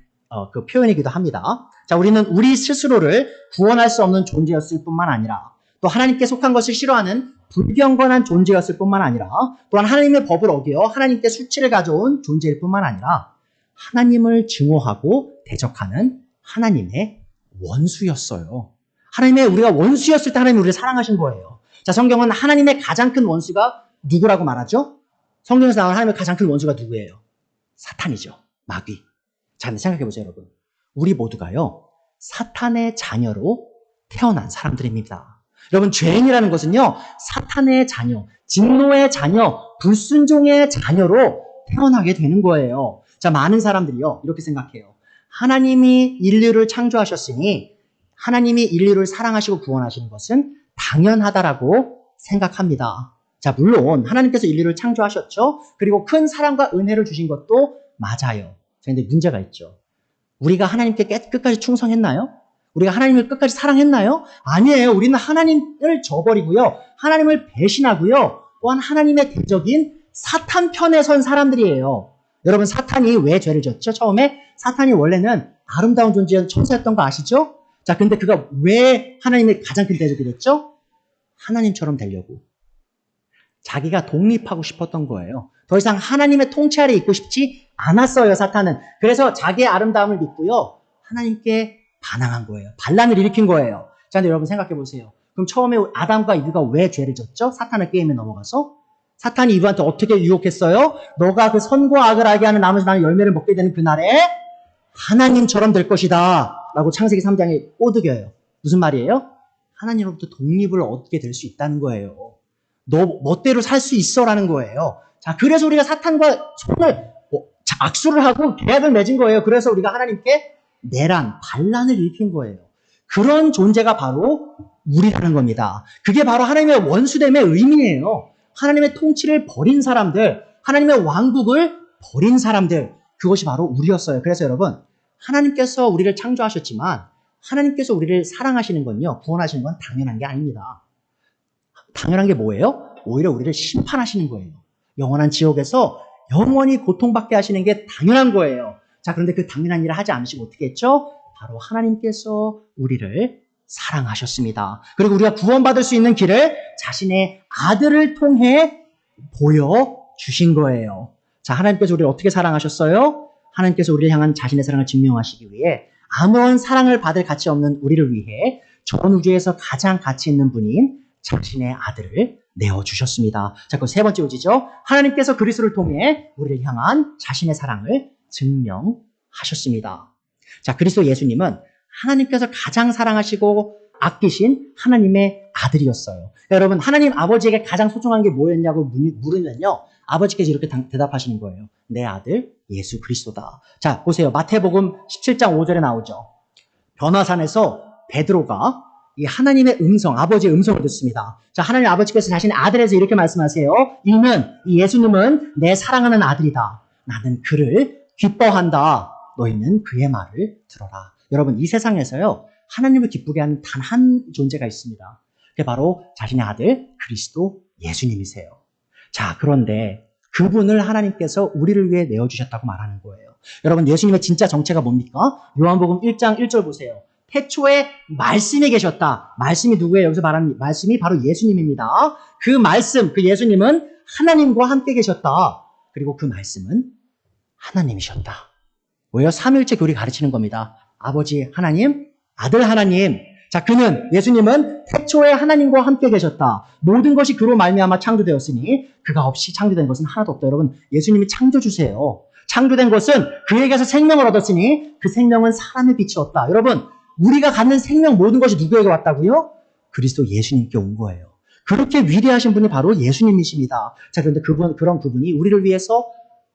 S1: 그 표현이기도 합니다. 자, 우리는 우리 스스로를 구원할 수 없는 존재였을 뿐만 아니라 또 하나님께 속한 것을 싫어하는 불경건한 존재였을 뿐만 아니라 또한 하나님의 법을 어겨 하나님께 수치를 가져온 존재일 뿐만 아니라 하나님을 증오하고 대적하는 하나님의 원수였어요. 우리가 원수였을 때 하나님이 우리를 사랑하신 거예요. 자, 성경은 하나님의 가장 큰 원수가 누구라고 말하죠? 성경에서 나오는 하나님의 가장 큰 원수가 누구예요? 사탄이죠. 마귀. 자, 근데 생각해보세요, 여러분. 우리 모두가요, 사탄의 자녀로 태어난 사람들입니다. 여러분, 죄인이라는 것은요, 사탄의 자녀, 진노의 자녀, 불순종의 자녀로 태어나게 되는 거예요. 자, 많은 사람들이요, 이렇게 생각해요. 하나님이 인류를 창조하셨으니 하나님이 인류를 사랑하시고 구원하시는 것은 당연하다라고 생각합니다. 자, 물론 하나님께서 인류를 창조하셨죠. 그리고 큰 사랑과 은혜를 주신 것도 맞아요. 그런데 문제가 있죠. 우리가 하나님께 끝까지 충성했나요? 우리가 하나님을 끝까지 사랑했나요? 아니에요. 우리는 하나님을 저버리고요. 하나님을 배신하고요. 또한 하나님의 대적인 사탄 편에 선 사람들이에요. 여러분, 사탄이 왜 죄를 졌죠? 처음에 사탄이 원래는 아름다운 존재였던 천사였던 거 아시죠? 자, 근데 그가 왜 하나님의 가장 큰 대적이 됐죠? 하나님처럼 되려고. 자기가 독립하고 싶었던 거예요. 더 이상 하나님의 통치 아래 있고 싶지 않았어요, 사탄은. 그래서 자기의 아름다움을 믿고요. 하나님께 반항한 거예요. 반란을 일으킨 거예요. 자, 근데 여러분 생각해 보세요. 그럼 처음에 아담과 이브가 왜 죄를 졌죠? 사탄의 게임에 넘어가서? 사탄이 이브한테 어떻게 유혹했어요? 너가 그 선과 악을 알게 하는 나무에서 나는 열매를 먹게 되는 그날에 하나님처럼 될 것이다. 라고 창세기 3장에 꼬드겨요. 무슨 말이에요? 하나님으로부터 독립을 얻게 될 수 있다는 거예요. 너 멋대로 살 수 있어 라는 거예요. 자, 그래서 우리가 사탄과 악수를 하고 계약을 맺은 거예요. 그래서 우리가 하나님께 반란을 일으킨 거예요. 그런 존재가 바로 우리라는 겁니다. 그게 바로 하나님의 원수됨의 의미예요. 하나님의 통치를 버린 사람들, 하나님의 왕국을 버린 사람들, 그것이 바로 우리였어요. 그래서 여러분, 하나님께서 우리를 창조하셨지만 하나님께서 우리를 사랑하시는 건요, 구원하시는 건 당연한 게 아닙니다. 당연한 게 뭐예요? 오히려 우리를 심판하시는 거예요. 영원한 지옥에서 영원히 고통받게 하시는 게 당연한 거예요. 자, 그런데 그 당연한 일을 하지 않으시고 어떻게 했죠? 바로 하나님께서 우리를 사랑하셨습니다. 그리고 우리가 구원받을 수 있는 길을 자신의 아들을 통해 보여주신 거예요. 자, 하나님께서 우리를 어떻게 사랑하셨어요? 하나님께서 우리를 향한 자신의 사랑을 증명하시기 위해 아무런 사랑을 받을 가치 없는 우리를 위해 전 우주에서 가장 가치 있는 분인 자신의 아들을 내어주셨습니다. 자, 그 세 번째 오지죠. 하나님께서 그리스도를 통해 우리를 향한 자신의 사랑을 증명하셨습니다. 자, 그리스도 예수님은 하나님께서 가장 사랑하시고 아끼신 하나님의 아들이었어요. 여러분, 하나님 아버지에게 가장 소중한 게 뭐였냐고 물으면요, 아버지께서 이렇게 대답하시는 거예요. 내 아들 예수 그리스도다. 자, 보세요. 마태복음 17장 5절에 나오죠. 변화산에서 베드로가 이 하나님의 음성, 아버지의 음성을 듣습니다. 자, 하나님 아버지께서 자신의 아들에서 이렇게 말씀하세요. 이는 이 예수님은 내 사랑하는 아들이다. 나는 그를 기뻐한다. 너희는 그의 말을 들어라. 여러분, 이 세상에서요, 하나님을 기쁘게 하는 단 한 존재가 있습니다. 그게 바로 자신의 아들 그리스도 예수님이세요. 자, 그런데 그분을 하나님께서 우리를 위해 내어주셨다고 말하는 거예요. 여러분, 예수님의 진짜 정체가 뭡니까? 요한복음 1장 1절 보세요. 태초에 말씀이 계셨다. 말씀이 누구예요? 여기서 말하는 말씀이 바로 예수님입니다. 그 말씀, 그 예수님은 하나님과 함께 계셨다. 그리고 그 말씀은 하나님이셨다. 왜요? 삼위일체 교리 가르치는 겁니다. 아버지 하나님, 아들 하나님. 자, 그는, 예수님은 태초에 하나님과 함께 계셨다. 모든 것이 그로 말미암아 창조되었으니 그가 없이 창조된 것은 하나도 없다. 여러분, 예수님이 창조주세요. 창조된 것은 그에게서 생명을 얻었으니 그 생명은 사람의 빛이었다. 여러분, 우리가 갖는 생명 모든 것이 누구에게 왔다고요? 그리스도 예수님께 온 거예요. 그렇게 위대하신 분이 바로 예수님이십니다. 자, 그런데 그런 그분이 우리를 위해서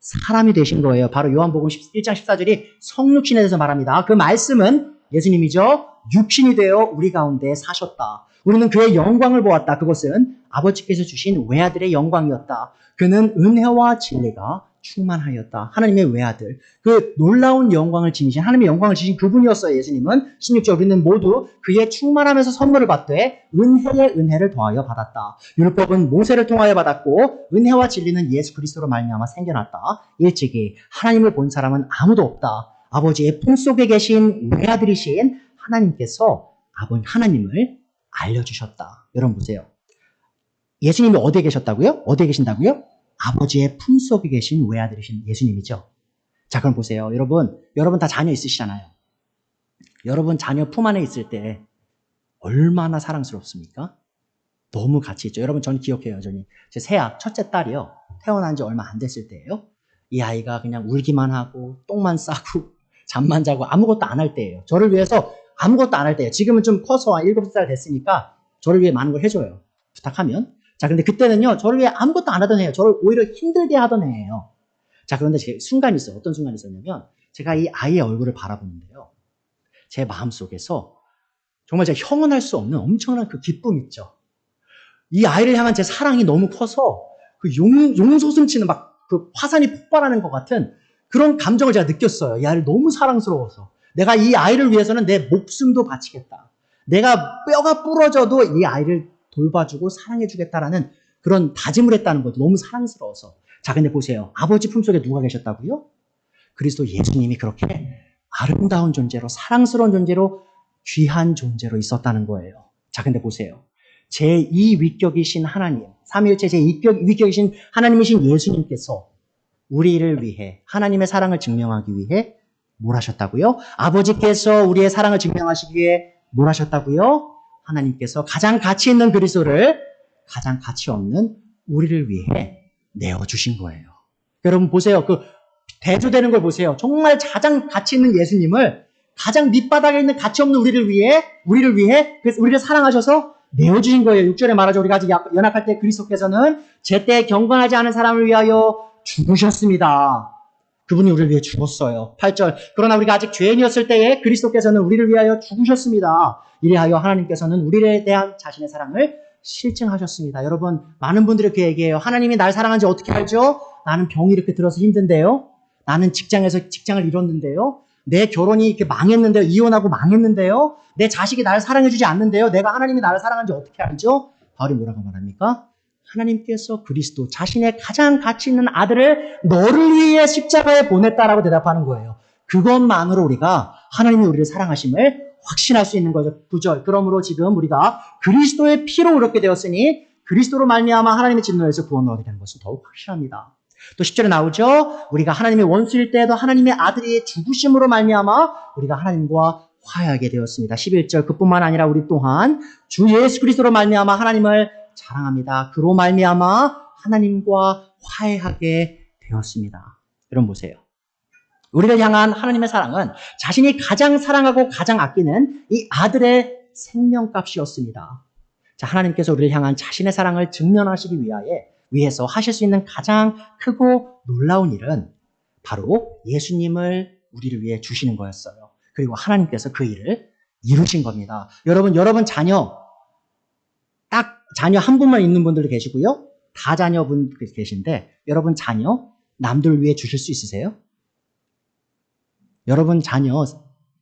S1: 사람이 되신 거예요. 바로 요한복음 1장 14절이 성육신에 대해서 말합니다. 그 말씀은 예수님이죠. 육신이 되어 우리 가운데 사셨다. 우리는 그의 영광을 보았다. 그것은 아버지께서 주신 외아들의 영광이었다. 그는 은혜와 진리가 충만하였다. 하나님의 외아들. 그 놀라운 영광을 지니신, 하나님의 영광을 지니신 그분이었어요. 예수님은. 16절 우리는 모두 그의 충만함에서 선물을 받되 은혜에 은혜를 더하여 받았다. 율법은 모세를 통하여 받았고 은혜와 진리는 예수 그리스도로 말미암아 생겨났다. 일찍이 하나님을 본 사람은 아무도 없다. 아버지의 품속에 계신 외아들이신 하나님께서 하나님을 알려주셨다. 여러분 보세요. 예수님이 어디에 계셨다고요? 어디에 계신다고요? 아버지의 품속에 계신 외아들이신 예수님이죠. 자, 그럼 보세요. 여러분 다 자녀 있으시잖아요. 여러분 자녀 품 안에 있을 때 얼마나 사랑스럽습니까? 너무 같이 있죠. 여러분 전 기억해요. 제 새아 첫째 딸이요. 태어난 지 얼마 안 됐을 때예요. 이 아이가 그냥 울기만 하고 똥만 싸고 잠만 자고 아무것도 안 할 때예요. 저를 위해서 아무것도 안 할 때예요. 지금은 좀 커서 7살 됐으니까 저를 위해 많은 걸 해줘요. 부탁하면. 자, 근데 그때는요, 저를 위해 아무것도 안 하던 애예요. 저를 오히려 힘들게 하던 애예요. 자, 그런데 순간이 있어요. 어떤 순간이 있었냐면, 제가 이 아이의 얼굴을 바라보는데요. 제 마음속에서 정말 제가 형언할 수 없는 엄청난 그 기쁨 있죠. 이 아이를 향한 제 사랑이 너무 커서 그 용솟음치는 막 그 화산이 폭발하는 것 같은 그런 감정을 제가 느꼈어요. 이 아이를 너무 사랑스러워서. 내가 이 아이를 위해서는 내 목숨도 바치겠다. 내가 뼈가 부러져도 이 아이를 돌봐주고 사랑해주겠다라는 그런 다짐을 했다는 거죠. 너무 사랑스러워서. 자, 근데 보세요. 아버지 품속에 누가 계셨다고요? 그리스도 예수님이 그렇게 아름다운 존재로, 사랑스러운 존재로, 귀한 존재로 있었다는 거예요. 자, 근데 보세요. 제2위격이신 하나님, 삼위일체 제2위격이신 하나님이신 예수님께서 우리를 위해, 하나님의 사랑을 증명하기 위해 뭘 하셨다고요? 아버지께서 우리의 사랑을 증명하시기 위해 뭘 하셨다고요? 하나님께서 가장 가치 있는 그리스도를 가장 가치 없는 우리를 위해 내어주신 거예요. 여러분 보세요. 그 대조되는 걸 보세요. 정말 가장 가치 있는 예수님을 가장 밑바닥에 있는 가치 없는 우리를 위해 그래서 우리를 사랑하셔서 내어주신 거예요. 6절에 말하죠. 우리가 아직 연약할 때 그리스도께서는 제때 경건하지 않은 사람을 위하여 죽으셨습니다. 그분이 우리를 위해 죽었어요. 8절. 그러나 우리가 아직 죄인이었을 때에 그리스도께서는 우리를 위하여 죽으셨습니다. 이래하여 하나님께서는 우리에 대한 자신의 사랑을 실증하셨습니다. 여러분, 많은 분들이 그렇게 얘기해요. 하나님이 날 사랑하는지 어떻게 알죠? 나는 병이 이렇게 들어서 힘든데요. 나는 직장에서 직장을 잃었는데요. 내 결혼이 이렇게 망했는데요. 이혼하고 망했는데요. 내 자식이 나를 사랑해주지 않는데요. 내가 하나님이 나를 사랑하는지 어떻게 알죠? 바울이 뭐라고 말합니까? 하나님께서 그리스도 자신의 가장 가치 있는 아들을 너를 위해 십자가에 보냈다라고 대답하는 거예요. 그것만으로 우리가 하나님이 우리를 사랑하심을 확신할 수 있는 거죠. 9절. 그러므로 지금 우리가 그리스도의 피로 의롭게 되었으니 그리스도로 말미암아 하나님의 진노에서 구원을 얻게 되는 것은 더욱 확실합니다. 또 10절에 나오죠. 우리가 하나님의 원수일 때에도 하나님의 아들이 죽으심으로 말미암아 우리가 하나님과 화해하게 되었습니다. 11절. 그뿐만 아니라 우리 또한 주 예수 그리스도로 말미암아 하나님을 자랑합니다. 그로 말미암아 하나님과 화해하게 되었습니다. 여러분 보세요. 우리를 향한 하나님의 사랑은 자신이 가장 사랑하고 가장 아끼는 이 아들의 생명값이었습니다. 자, 하나님께서 우리를 향한 자신의 사랑을 증명하시기 위해서 하실 수 있는 가장 크고 놀라운 일은 바로 예수님을 우리를 위해 주시는 거였어요. 그리고 하나님께서 그 일을 이루신 겁니다. 여러분 자녀 한 분만 있는 분들도 계시고요. 다 자녀분 계신데 여러분 자녀 남들 위해 주실 수 있으세요? 여러분 자녀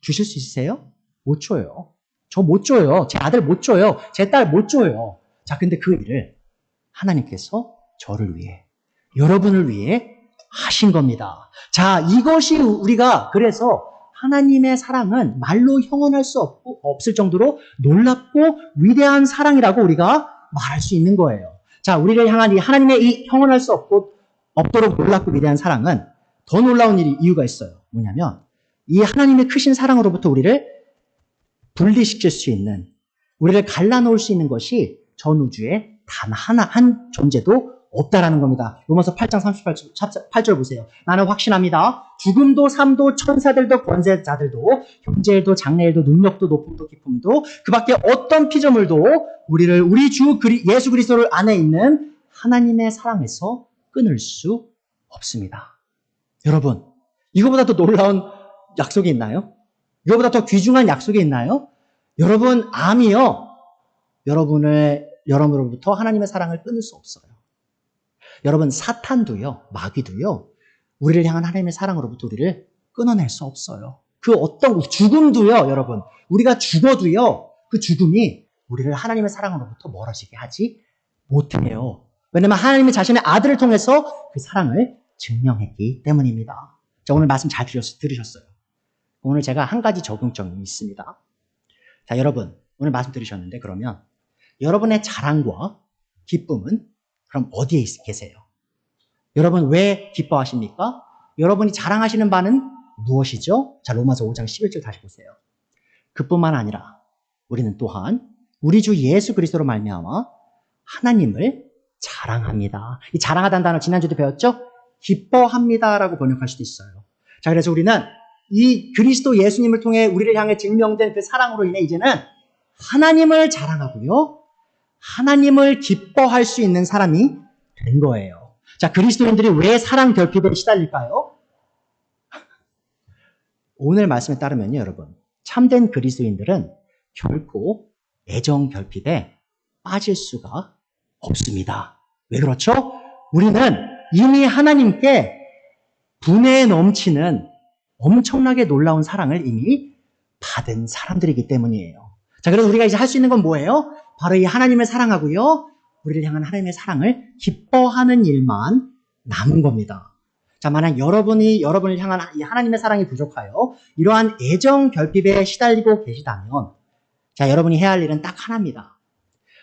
S1: 주실 수 있으세요? 못 줘요. 저 못 줘요. 제 아들 못 줘요. 제 딸 못 줘요. 자, 근데 그 일을 하나님께서 저를 위해, 여러분을 위해 하신 겁니다. 자, 이것이 우리가 그래서 하나님의 사랑은 말로 형언할 수 없을 정도로 놀랍고 위대한 사랑이라고 우리가 말할 수 있는 거예요. 자, 우리를 향한 이 하나님의 이 형언할 수 없도록 놀랍고 위대한 사랑은 더 놀라운 이유가 있어요. 뭐냐면 이 하나님의 크신 사랑으로부터 우리를 분리시킬 수 있는, 우리를 갈라놓을 수 있는 것이 전 우주에 단 한 존재도 없다라는 겁니다. 로마서 8장 38절 보세요. 나는 확신합니다. 죽음도 삶도 천사들도 권세자들도 형제일도 장래일도 능력도 높음도 깊음도 그 밖에 어떤 피조물도 우리를 우리 주 예수 그리스도를 안에 있는 하나님의 사랑에서 끊을 수 없습니다. 여러분, 이거보다 더 놀라운 약속이 있나요? 이거보다 더 귀중한 약속이 있나요? 여러분, 암이요, 여러분으로부터 하나님의 사랑을 끊을 수 없어요. 여러분, 사탄도요, 마귀도요, 우리를 향한 하나님의 사랑으로부터 우리를 끊어낼 수 없어요. 그 어떤 죽음도요, 여러분, 우리가 죽어도요, 그 죽음이 우리를 하나님의 사랑으로부터 멀어지게 하지 못해요. 왜냐하면 하나님이 자신의 아들을 통해서 그 사랑을 증명했기 때문입니다. 자, 오늘 말씀 잘 들으셨어요. 오늘 제가 한 가지 적용점이 있습니다. 자, 여러분, 오늘 말씀 들으셨는데 그러면 여러분의 자랑과 기쁨은 그럼 어디에 계세요? 여러분 왜 기뻐하십니까? 여러분이 자랑하시는 바는 무엇이죠? 자, 로마서 5장 11절 다시 보세요. 그뿐만 아니라 우리는 또한 우리 주 예수 그리스도로 말미암아 하나님을 자랑합니다. 이 자랑하다는 단어 지난주도 배웠죠? 기뻐합니다라고 번역할 수도 있어요. 자, 그래서 우리는 이 그리스도 예수님을 통해 우리를 향해 증명된 그 사랑으로 인해 이제는 하나님을 자랑하고요, 하나님을 기뻐할 수 있는 사람이 된 거예요. 자, 그리스도인들이 왜 사랑 결핍에 시달릴까요? 오늘 말씀에 따르면요, 여러분, 참된 그리스도인들은 결코 애정 결핍에 빠질 수가 없습니다. 왜 그렇죠? 우리는 이미 하나님께 분에 넘치는 엄청나게 놀라운 사랑을 이미 받은 사람들이기 때문이에요. 자, 그래서 우리가 이제 할 수 있는 건 뭐예요? 바로 이 하나님을 사랑하고요, 우리를 향한 하나님의 사랑을 기뻐하는 일만 남은 겁니다. 자, 만약 여러분을 향한 이 하나님의 사랑이 부족하여 이러한 애정 결핍에 시달리고 계시다면, 자, 여러분이 해야 할 일은 딱 하나입니다.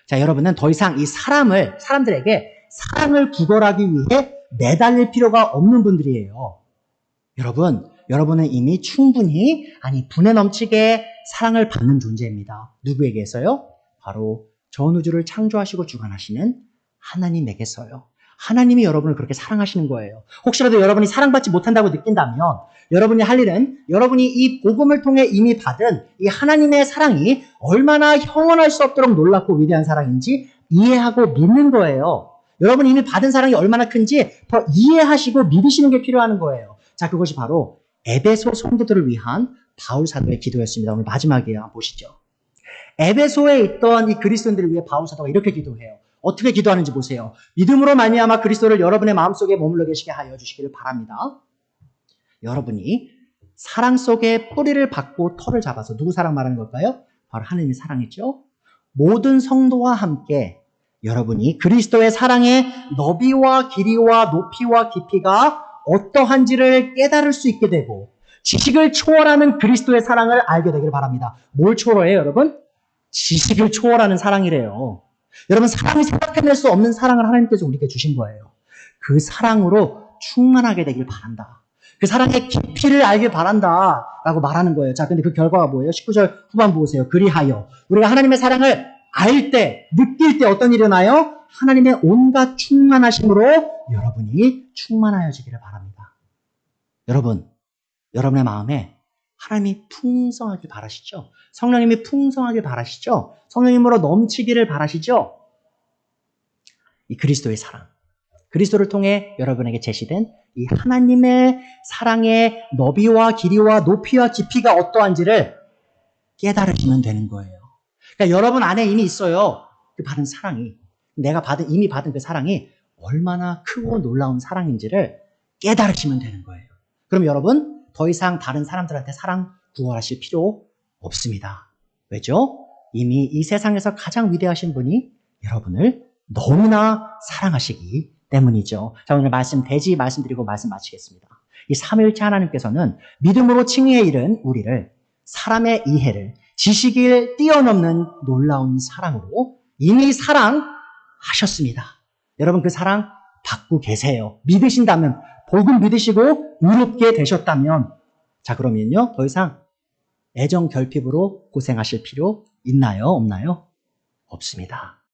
S1: 자, 여러분은 더 이상 이 사람들에게 사랑을 구걸하기 위해 매달릴 필요가 없는 분들이에요. 여러분은 이미 충분히, 분에 넘치게 사랑을 받는 존재입니다. 누구에게서요? 바로 전 우주를 창조하시고 주관하시는 하나님에게서요. 하나님이 여러분을 그렇게 사랑하시는 거예요. 혹시라도 여러분이 사랑받지 못한다고 느낀다면 여러분이 할 일은 여러분이 이 복음을 통해 이미 받은 이 하나님의 사랑이 얼마나 형언할 수 없도록 놀랍고 위대한 사랑인지 이해하고 믿는 거예요. 여러분이 이미 받은 사랑이 얼마나 큰지 더 이해하시고 믿으시는 게 필요한 거예요. 자, 그것이 바로 에베소 성도들을 위한 바울 사도의 기도였습니다. 오늘 마지막이에요. 한번 보시죠. 에베소에 있던 이 그리스도인들을 위해 바울 사도가 이렇게 기도해요. 어떻게 기도하는지 보세요. 믿음으로 말미암아 그리스도를 여러분의 마음속에 머물러 계시게 하여 주시기를 바랍니다. 여러분이 사랑 속에 뿌리를 박고 털을 잡아서, 누구 사랑 말하는 걸까요? 바로 하나님의 사랑이죠. 모든 성도와 함께 여러분이 그리스도의 사랑의 너비와 길이와 높이와 깊이가 어떠한지를 깨달을 수 있게 되고 지식을 초월하는 그리스도의 사랑을 알게 되기를 바랍니다. 뭘 초월해요, 여러분? 지식을 초월하는 사랑이래요. 여러분, 사랑이 생각해낼 수 없는 사랑을 하나님께서 우리에게 주신 거예요. 그 사랑으로 충만하게 되길 바란다. 그 사랑의 깊이를 알길 바란다 라고 말하는 거예요. 자, 근데 그 결과가 뭐예요? 19절 후반부 보세요. 그리하여 우리가 하나님의 사랑을 알 때, 느낄 때 어떤 일이 일어나요? 하나님의 온갖 충만하심으로 여러분이 충만하여지기를 바랍니다. 여러분의 마음에 하나님이 풍성하길 바라시죠? 성령님이 풍성하길 바라시죠? 성령님으로 넘치기를 바라시죠? 이 그리스도의 사랑, 그리스도를 통해 여러분에게 제시된 이 하나님의 사랑의 너비와 길이와 높이와 깊이가 어떠한지를 깨달으시면 되는 거예요. 그러니까 여러분 안에 이미 있어요. 그 받은 사랑이, 이미 받은 그 사랑이 얼마나 크고 놀라운 사랑인지를 깨달으시면 되는 거예요. 그럼 여러분, 더 이상 다른 사람들한테 사랑 구하실 필요 없습니다. 왜죠? 이미 이 세상에서 가장 위대하신 분이 여러분을 너무나 사랑하시기 때문이죠. 자, 오늘 대지 말씀드리고 말씀 마치겠습니다. 이 삼위일체 하나님께서는 믿음으로 칭의에 이른 우리를 사람의 이해를, 지식을 뛰어넘는 놀라운 사랑으로 이미 사랑하셨습니다. 여러분, 그 사랑 받고 계세요. 믿으신다면 복음 믿으시고 의롭게 되셨다면, 자, 그러면요, 더 이상 애정 결핍으로 고생하실 필요 있나요? 없나요? 없습니다.